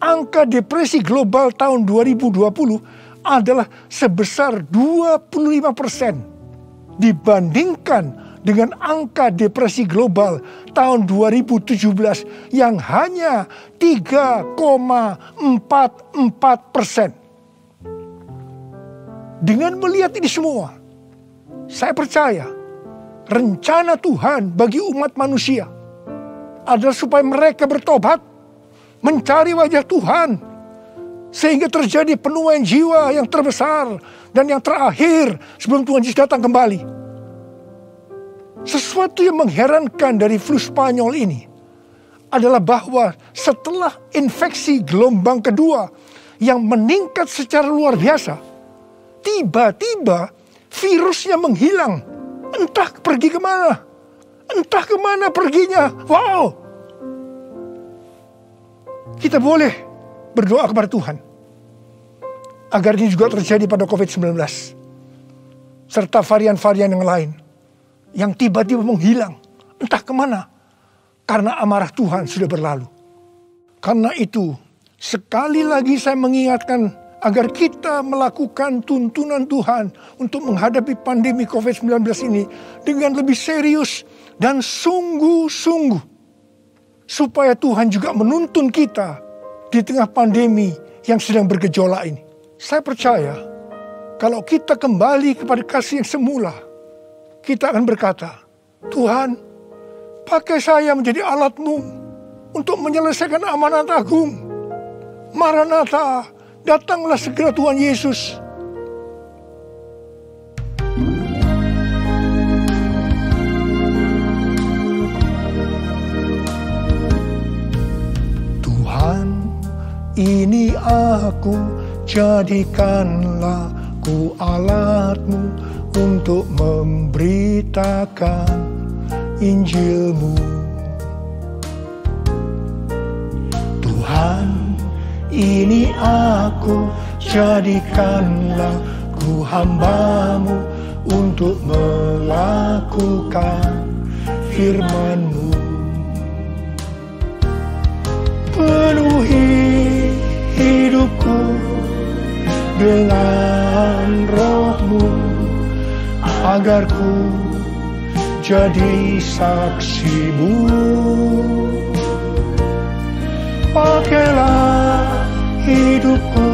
Angka depresi global tahun 2020 adalah sebesar 25% dibandingkan dengan angka depresi global tahun 2017 yang hanya 3,44%. Dengan melihat ini semua, saya percaya rencana Tuhan bagi umat manusia adalah supaya mereka bertobat, mencari wajah Tuhan, sehingga terjadi penuaian jiwa yang terbesar dan yang terakhir sebelum Tuhan Yesus datang kembali. Sesuatu yang mengherankan dari flu Spanyol ini adalah bahwa setelah infeksi gelombang kedua yang meningkat secara luar biasa, tiba-tiba virusnya menghilang. Entah pergi kemana. Entah kemana perginya. Wow. Kita boleh berdoa kepada Tuhan agar ini juga terjadi pada COVID-19. Serta varian-varian yang lain. Yang tiba-tiba menghilang. Entah kemana. Karena amarah Tuhan sudah berlalu. Karena itu, sekali lagi saya mengingatkan agar kita melakukan tuntunan Tuhan untuk menghadapi pandemi COVID-19 ini dengan lebih serius dan sungguh-sungguh. Supaya Tuhan juga menuntun kita di tengah pandemi yang sedang bergejolak ini. Saya percaya kalau kita kembali kepada kasih yang semula, kita akan berkata, Tuhan, pakai saya menjadi alat-Mu untuk menyelesaikan amanat agung. Maranatha, datanglah segera Tuhan Yesus. Tuhan, ini aku, jadikanlah ku alat-Mu untuk memberitakan Injil-Mu. Tuhan, ini aku, jadikanlah ku hamba-Mu untuk melakukan firman-Mu. Penuhi hidupku dengan Roh-Mu, agar ku jadi saksi-Mu. Pakailah hidupku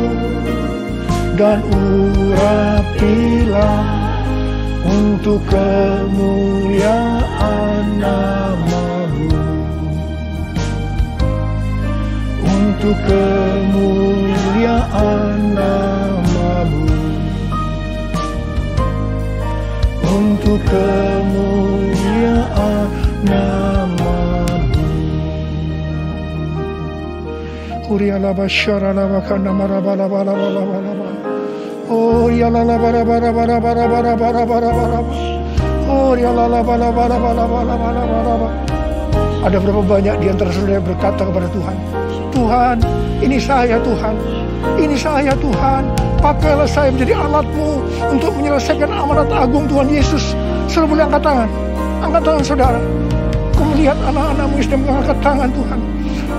dan urapilah untuk kemuliaan nama-Mu, untuk kemuliaan nama-Mu, untuk kemuliaan nama-Mu. Uriala basyara la bakana marabala bala bala bala bala. Oh ya la la bara bara bara bara bara bara bara bara. Oh ya la la bala bala bala bala bala bala. Ada berapa banyak di antara saudara yang berkata kepada Tuhan, Tuhan, ini saya Tuhan, ini saya Tuhan, pakailah saya menjadi alat-Mu untuk menyelesaikan amanat agung Tuhan Yesus. Saudara boleh angkat tangan saudara. melihat anak-anakmu yang sedang mengangkat tangan Tuhan.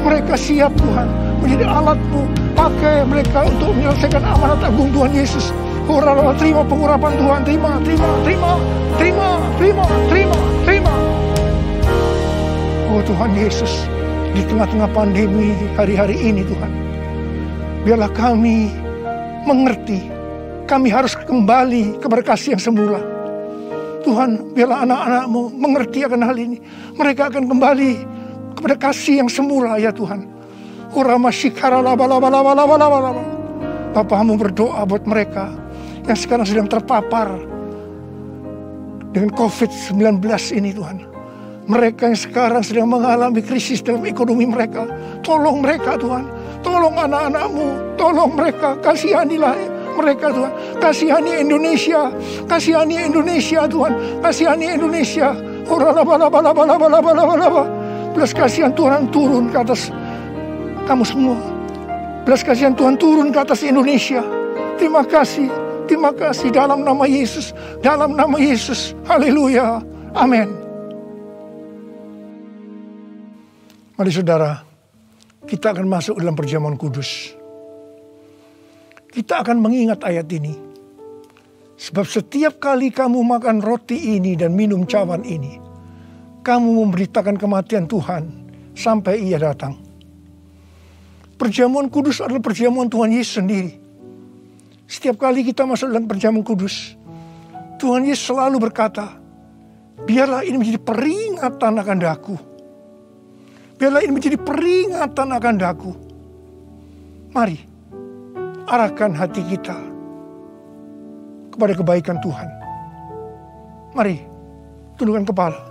Mereka siap Tuhan menjadi alat-Mu. Pakai mereka untuk menyelesaikan amanat agung Tuhan Yesus. Terima pengurapan Tuhan. Terima. Oh Tuhan Yesus, di tengah-tengah pandemi hari-hari ini Tuhan, biarlah kami mengerti, kami harus kembali kepada kasih yang semula. Tuhan, biarlah anak-anak-Mu mengerti akan hal ini. Mereka akan kembali kepada kasih yang semula ya Tuhan. Bapa-Mu berdoa buat mereka yang sekarang sedang terpapar dengan COVID-19 ini Tuhan. Mereka yang sekarang sedang mengalami krisis dalam ekonomi mereka. Tolong mereka Tuhan. Tolong anak-anak-Mu. Tolong mereka. Kasihanilah mereka Tuhan. Kasihani Indonesia. Kasihani Indonesia Tuhan. Kasihani Indonesia. Belas kasihan Tuhan turun ke atas kamu semua. Belas kasihan Tuhan turun ke atas Indonesia. Terima kasih. Terima kasih dalam nama Yesus. Dalam nama Yesus. Haleluya. Amin. Mari saudara, kita akan masuk dalam perjamuan kudus. Kita akan mengingat ayat ini. Sebab setiap kali kamu makan roti ini dan minum cawan ini, kamu memberitakan kematian Tuhan sampai Ia datang. Perjamuan kudus adalah perjamuan Tuhan Yesus sendiri. Setiap kali kita masuk dalam perjamuan kudus, Tuhan Yesus selalu berkata, biarlah ini menjadi peringatan akan daku. Biarlah ini menjadi peringatan akan daku. Mari, arahkan hati kita kepada kebaikan Tuhan. Mari, tundukkan kepala.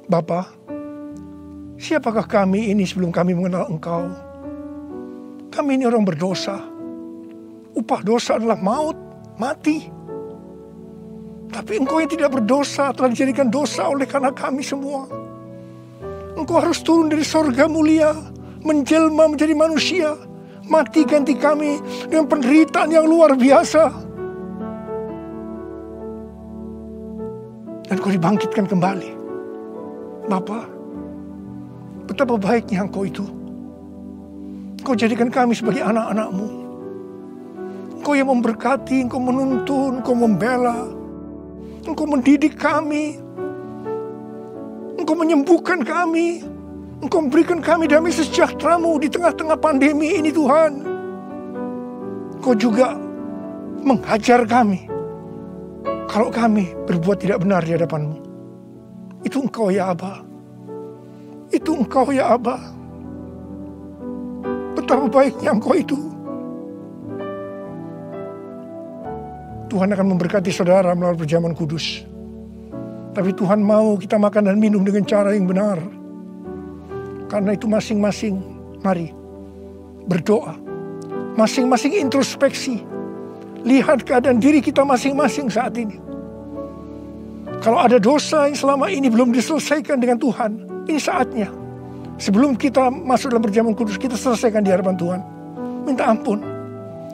Bapa, siapakah kami ini sebelum kami mengenal Engkau? Kami ini orang berdosa. Upah dosa adalah maut, mati. Tapi Engkau yang tidak berdosa telah dijadikan dosa oleh karena kami semua. Engkau harus turun dari sorga mulia, menjelma menjadi manusia, mati ganti kami dengan penderitaan yang luar biasa. Dan Kau dibangkitkan kembali. Bapa, betapa baiknya Engkau itu. Engkau jadikan kami sebagai anak-anak-Mu. Engkau yang memberkati, Engkau menuntun, Engkau membela, Engkau mendidik kami. Engkau menyembuhkan kami. Engkau memberikan kami damai sejahtera-Mu di tengah-tengah pandemi ini Tuhan. Engkau juga menghajar kami kalau kami berbuat tidak benar di hadapan-Mu. Itu Engkau ya Aba. Itu Engkau ya Aba. Betapa baiknya Engkau itu. Tuhan akan memberkati saudara melalui perjamuan kudus. Tapi Tuhan mau kita makan dan minum dengan cara yang benar. Karena itu masing-masing, mari berdoa. Masing-masing introspeksi. Lihat keadaan diri kita masing-masing saat ini. Kalau ada dosa yang selama ini belum diselesaikan dengan Tuhan, ini saatnya. Sebelum kita masuk dalam perjamuan kudus, kita selesaikan di hadapan Tuhan. Minta ampun.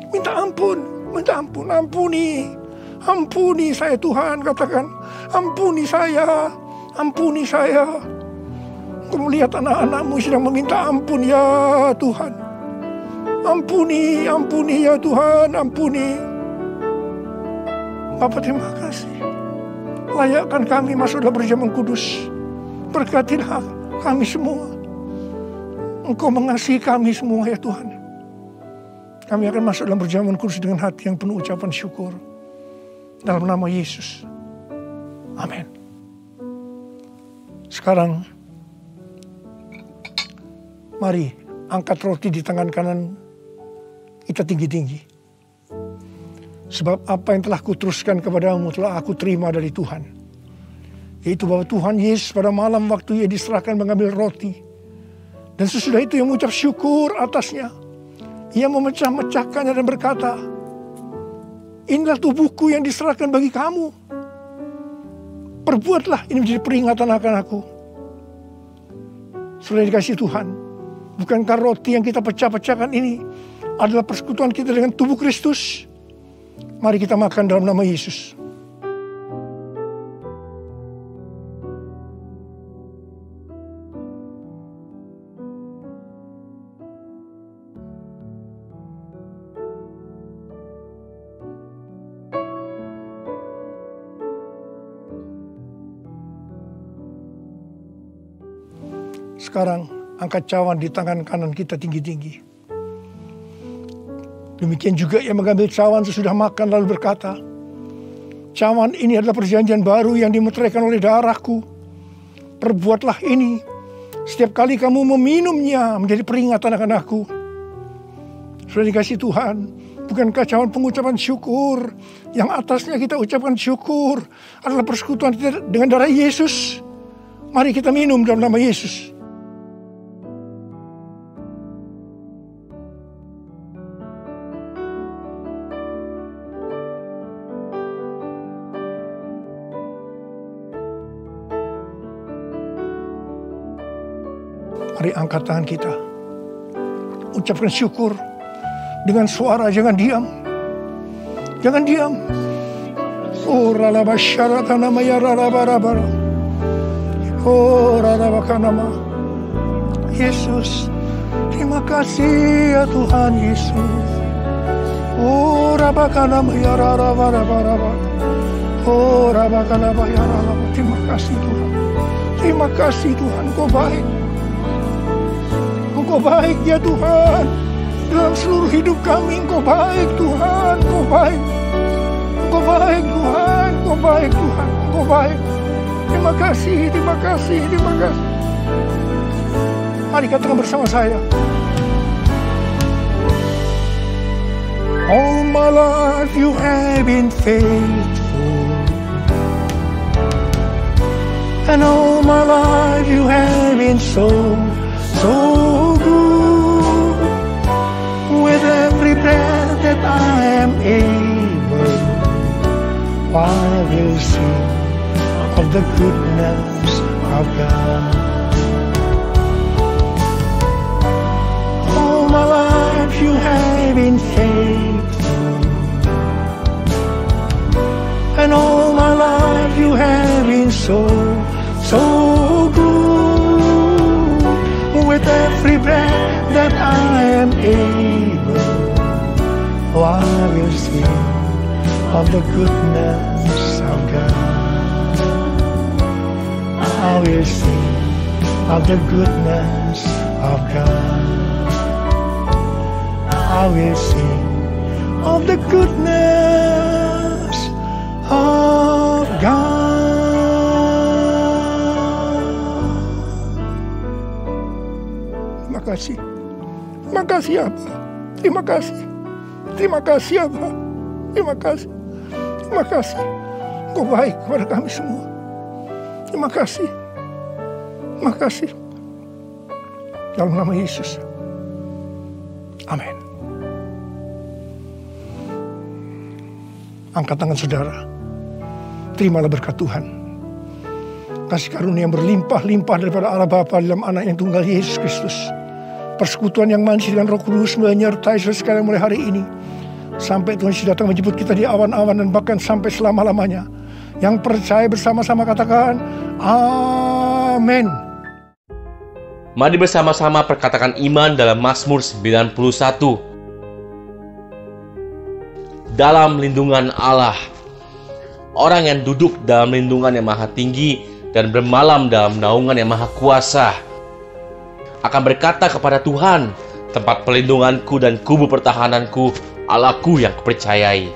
Minta ampun. Minta ampun. Ampuni. Ampuni saya Tuhan, katakan. Ampuni saya. Ampuni saya. Engkau melihat anak-anak-Mu sedang meminta ampun ya Tuhan. Ampuni, ampuni ya Tuhan, ampuni. Bapa terima kasih. Layakkan kami masuk dalam perjamuan kudus. Berkatilah kami semua. Engkau mengasihi kami semua ya Tuhan. Kami akan masuk dalam perjamuan kudus dengan hati yang penuh ucapan syukur. Dalam nama Yesus. Amin. Sekarang, mari angkat roti di tangan kanan kita tinggi-tinggi. Sebab apa yang telah kuteruskan kepadamu telah aku terima dari Tuhan. Yaitu bahwa Tuhan Yesus pada malam waktu Ia diserahkan mengambil roti. Dan sesudah itu Ia mengucap syukur atasnya. Ia memecah-mecahkannya dan berkata, inilah tubuhku yang diserahkan bagi kamu. Perbuatlah ini menjadi peringatan akan aku. Sudah dikasih Tuhan. Bukankah roti yang kita pecah-pecahkan ini adalah persekutuan kita dengan tubuh Kristus? Mari kita makan dalam nama Yesus. sekarang angkat cawan di tangan kanan kita tinggi-tinggi. Demikian juga ia mengambil cawan sesudah makan lalu berkata, cawan ini adalah perjanjian baru yang dimeteraikan oleh darahku. Perbuatlah ini setiap kali kamu meminumnya menjadi peringatan akan aku. Sudah dikasih Tuhan, bukankah cawan pengucapan syukur yang atasnya kita ucapkan syukur adalah persekutuan kita dengan darah Yesus? Mari kita minum dalam nama Yesus. Mari angkat tangan kita. Ucapkan syukur dengan suara, jangan diam. Jangan diam. Oh ralabasyaratana mayararabarabara. Oh ralabakanama. Yesus, terima kasih ya Tuhan Yesus. Oh rabakanama yararabarabaraba. Oh rabakanama yararabara. Terima kasih Tuhan. Terima kasih Tuhan, Kau baik. Engkau baik ya Tuhan. Dalam seluruh hidup kami Engkau baik Tuhan. Engkau baik. Engkau baik Tuhan. Engkau baik Tuhan. Engkau baik. Terima kasih. Terima kasih. Terima kasih. Mari katakan bersama saya. All my life you have been faithful, and all my life you have been so good. With every breath that I am able, I will sing of the goodness of God. All my life you have been faithful, and all my life you have been so good. With every breath that I am able, I will sing of the goodness of God. I will sing of the goodness of God. I will sing of the goodness of God. Terima kasih. Terima kasih Abah. Terima kasih. Terima kasih Abah. Terima kasih. Terima kasih. Engkau baik kepada kami semua. Terima kasih. Terima kasih. Dalam nama Yesus. Amin. Angkat tangan saudara. Terimalah berkat Tuhan. Kasih karunia yang berlimpah-limpah daripada Allah Bapa dalam Anak yang tunggal Yesus Kristus. Persekutuan yang manis dengan Roh Kudus menyertai saudara sekalian mulai hari ini. Sampai Tuhan Yesus datang menjemput kita di awan-awan dan bahkan sampai selama-lamanya. Yang percaya bersama-sama katakan, Amin. Mari bersama-sama perkatakan iman dalam Mazmur 91. Dalam lindungan Allah. Orang yang duduk dalam lindungan yang maha tinggi dan bermalam dalam naungan yang maha kuasa akan berkata kepada Tuhan, tempat pelindunganku dan kubu pertahananku, Allahku yang kupercayai.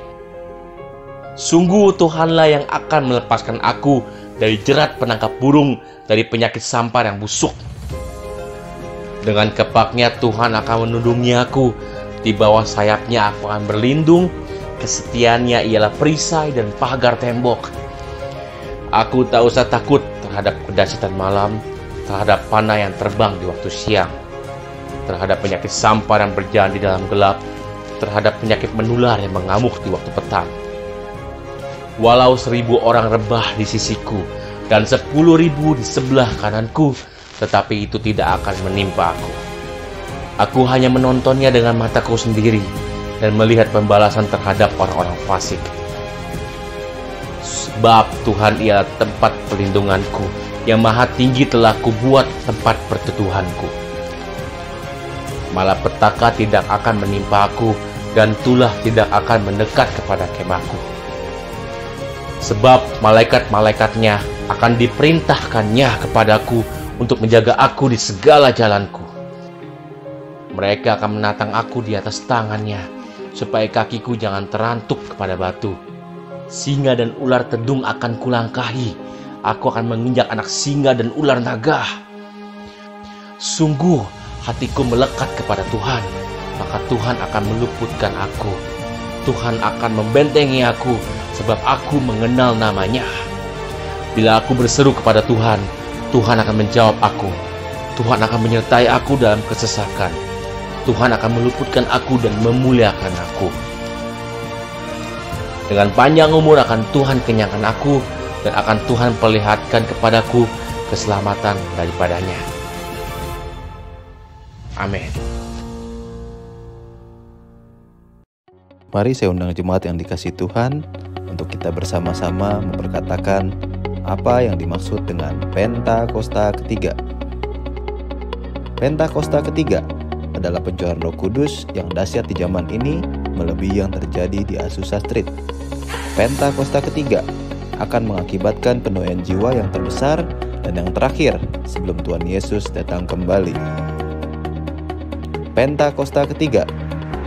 Sungguh Tuhanlah yang akan melepaskan aku dari jerat penangkap burung, dari penyakit sampar yang busuk. Dengan kepaknya Tuhan akan menundungi aku, di bawah sayapnya aku akan berlindung, kesetiaannya ialah perisai dan pagar tembok. Aku tak usah takut terhadap kedahsyatan malam, terhadap panah yang terbang di waktu siang, terhadap penyakit sampar yang berjalan di dalam gelap, terhadap penyakit menular yang mengamuk di waktu petang. Walau 1000 orang rebah di sisiku dan 10.000 di sebelah kananku, tetapi itu tidak akan menimpa aku. Aku hanya menontonnya dengan mataku sendiri dan melihat pembalasan terhadap orang-orang fasik. Sebab Tuhan ialah tempat pelindunganku, yang maha tinggi telah kubuat tempat perteduhanku. Malapetaka tidak akan menimpa aku, dan tulah tidak akan mendekat kepada kemahku. Sebab malaikat-malaikatnya akan diperintahkannya kepadaku untuk menjaga aku di segala jalanku. Mereka akan menatang aku di atas tangannya, supaya kakiku jangan terantuk kepada batu. Singa dan ular tedung akan kulangkahi. Aku akan menginjak anak singa dan ular naga. Sungguh hatiku melekat kepada Tuhan, maka Tuhan akan meluputkan aku. Tuhan akan membentengi aku, sebab aku mengenal namanya. Bila aku berseru kepada Tuhan, Tuhan akan menjawab aku. Tuhan akan menyertai aku dalam kesesakan. Tuhan akan meluputkan aku dan memuliakan aku. Dengan panjang umur akan Tuhan kenyangkan aku, dan akan Tuhan perlihatkan kepadaku keselamatan daripadanya. Amin. Mari saya undang jemaat yang dikasihi Tuhan untuk kita bersama-sama memperkatakan apa yang dimaksud dengan Pentakosta ketiga. Pentakosta ketiga adalah pencurahan Roh Kudus yang dahsyat di zaman ini melebihi yang terjadi di Azusa Street. Pentakosta ketiga akan mengakibatkan penuaian jiwa yang terbesar dan yang terakhir sebelum Tuhan Yesus datang kembali. Pentakosta ketiga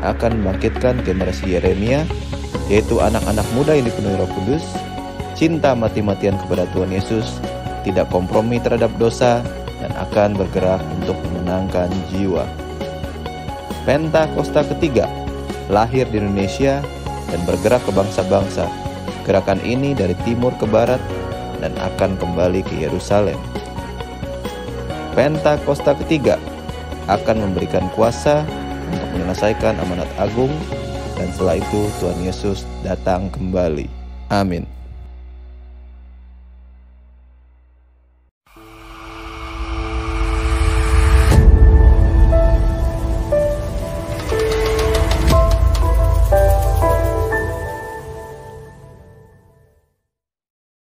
akan membangkitkan generasi Yeremia, yaitu anak-anak muda yang dipenuhi Roh Kudus, cinta mati-matian kepada Tuhan Yesus, tidak kompromi terhadap dosa, dan akan bergerak untuk memenangkan jiwa. Pentakosta ketiga lahir di Indonesia dan bergerak ke bangsa-bangsa. Gerakan ini dari timur ke barat dan akan kembali ke Yerusalem. Pentakosta ketiga akan memberikan kuasa untuk menyelesaikan amanat agung, dan setelah itu Tuhan Yesus datang kembali. Amin.